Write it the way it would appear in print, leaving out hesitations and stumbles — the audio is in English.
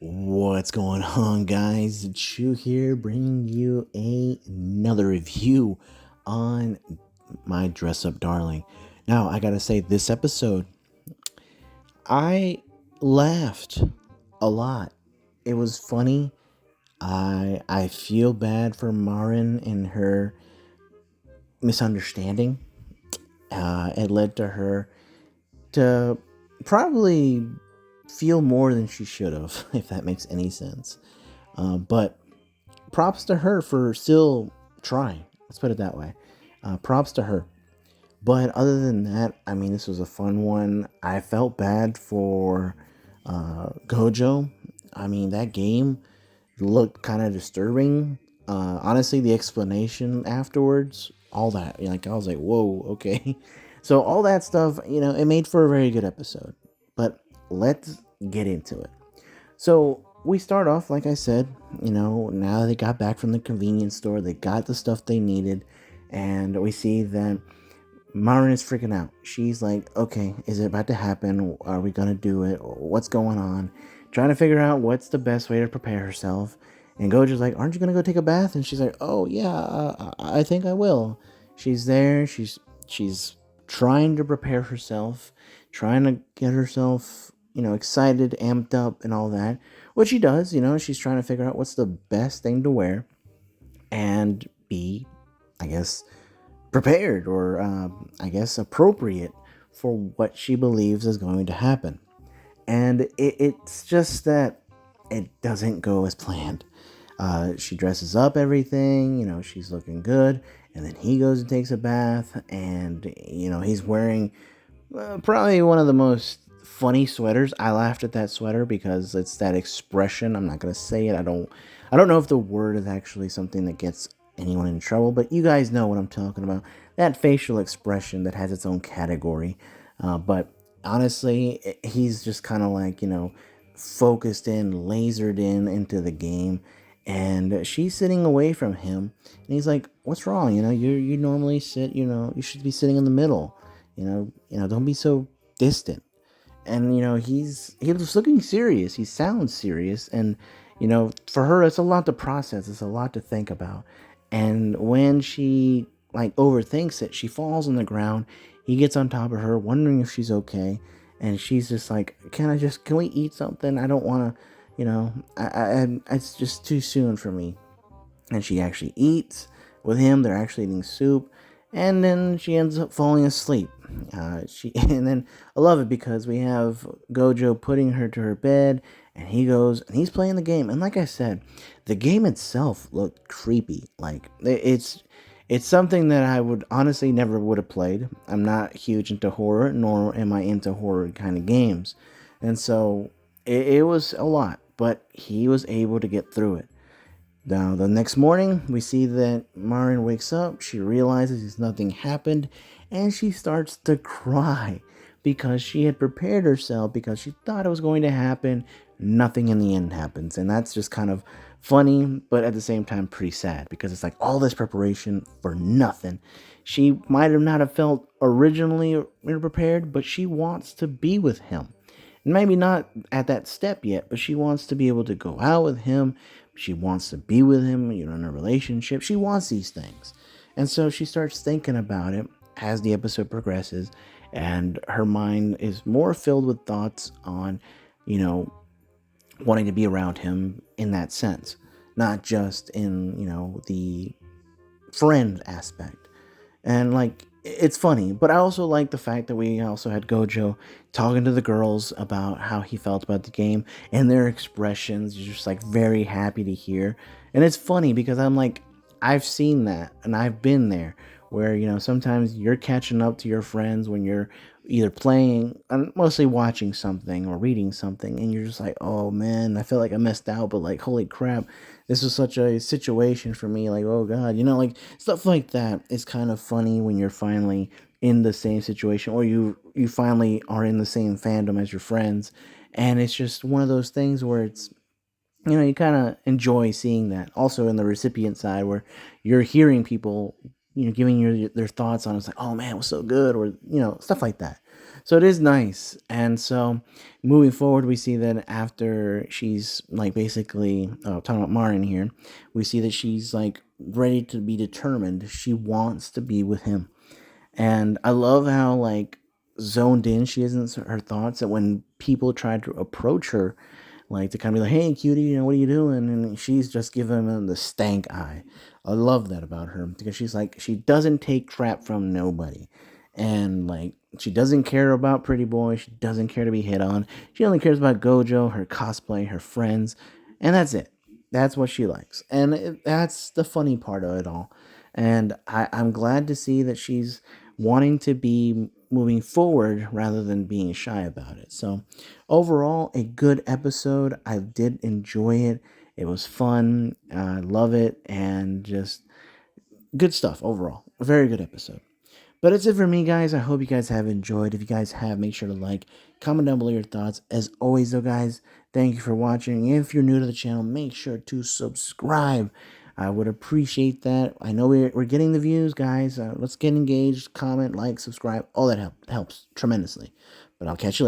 What's going on, guys? It's Chu here, bringing you another review on my Dress Up Darling. Now, I gotta say, this episode, I laughed a lot. It was funny. I feel bad for Marin and her misunderstanding. It led to her to probably feel more than she should have, if that makes any sense. But props to her for still trying. Let's put it that way. Props to her. But other than that, I mean, this was a fun one. I felt bad for Gojo. I mean, that game looked kind of disturbing. Honestly, the explanation afterwards, all that, like, I was like, whoa, okay. So all that stuff, it made for a very good episode. But let's get into it. So we start off, like I said, now they got back from the convenience store, they got the stuff they needed, and we see that Marin is freaking out. She's like, okay, is it about to happen? Are we gonna do it? What's going on? Trying to figure out what's the best way to prepare herself. And Gojo's like, aren't you gonna go take a bath? And she's like, oh yeah, I think I will. She's there. She's trying to prepare herself, trying to get herself, excited, amped up, and all that. What she does, she's trying to figure out what's the best thing to wear and be, I guess, prepared or I guess appropriate for what she believes is going to happen. And it's just that it doesn't go as planned. She dresses up everything, she's looking good, and then he goes and takes a bath, and he's wearing probably one of the most funny sweaters. I laughed at that sweater because it's that expression. I'm not gonna say it. I don't know if the word is actually something that gets anyone in trouble, but you guys know what I'm talking about. That facial expression that has its own category. But honestly, he's just kind of like, focused in, lasered in into the game. And she's sitting away from him. And he's like, what's wrong? You normally sit, you should be sitting in the middle. Don't be so distant. And he was looking serious. He sounds serious, and for her, it's a lot to process. It's a lot to think about. And when she like overthinks it, she falls on the ground. He gets on top of her, wondering if she's okay, and she's just like, can we eat something? I don't want to, it's just too soon for me." And she actually eats with him. They're actually eating soup, and then she ends up falling asleep. And then I love it because we have Gojo putting her to her bed, and he goes and he's playing the game. And like I said, the game itself looked creepy. Like it's something that I would honestly never would have played. I'm not huge into horror, nor am I into horror kind of games, and so it was a lot. But he was able to get through it. Now, the next morning, we see that Marin wakes up, she realizes nothing happened, and she starts to cry because she had prepared herself because she thought it was going to happen. Nothing in the end happens. And that's just kind of funny, but at the same time pretty sad because it's like all this preparation for nothing. She might have not have felt originally prepared, but she wants to be with him. Maybe not at that step yet, but she wants to be able to go out with him. She wants to be with him, in a relationship. She wants these things. And so she starts thinking about it as the episode progresses, and her mind is more filled with thoughts on, you know, wanting to be around him in that sense, not just in, the friend aspect. And like it's funny, but I also like the fact that we also had Gojo talking to the girls about how he felt about the game and their expressions. You're just like very happy to hear. And it's funny because I'm like, I've seen that and I've been there where, sometimes you're catching up to your friends when you're either playing and mostly watching something or reading something, and you're just like, oh man, I feel like I missed out, but like, holy crap, this was such a situation for me. Like, oh god, like stuff like that is kind of funny when you're finally in the same situation, or you finally are in the same fandom as your friends, and it's just one of those things where it's you kind of enjoy seeing that. Also in the recipient side, where you're hearing people, giving their thoughts on it. It's like, oh man, it was so good, or stuff like that. So it is nice. And so moving forward, we see that after she's like basically talking about Marin here, we see that she's like ready to be determined. She wants to be with him. And I love how like zoned in she is in her thoughts, that when people try to approach her, like to kind of be like, "Hey, cutie, what are you doing?" And she's just giving them the stank eye. I love that about her, because she's like, she doesn't take crap from nobody, and like she doesn't care about pretty boy. She doesn't care to be hit on. She only cares about Gojo, her cosplay, her friends, and that's it. That's what she likes, and that's the funny part of it all. And I'm glad to see that she's wanting to be moving forward rather than being shy about it. So overall, a good episode. I did enjoy it. It was fun. I love it, and just good stuff overall. A very good episode. But it's it for me, guys. I hope you guys have enjoyed. If you guys have, make sure to like, comment down below your thoughts. As always, though, guys, thank you for watching. If you're new to the channel, make sure to subscribe. I would appreciate that. I know we're getting the views, guys. Let's get engaged. Comment, like, subscribe. All that helps tremendously. But I'll catch you later.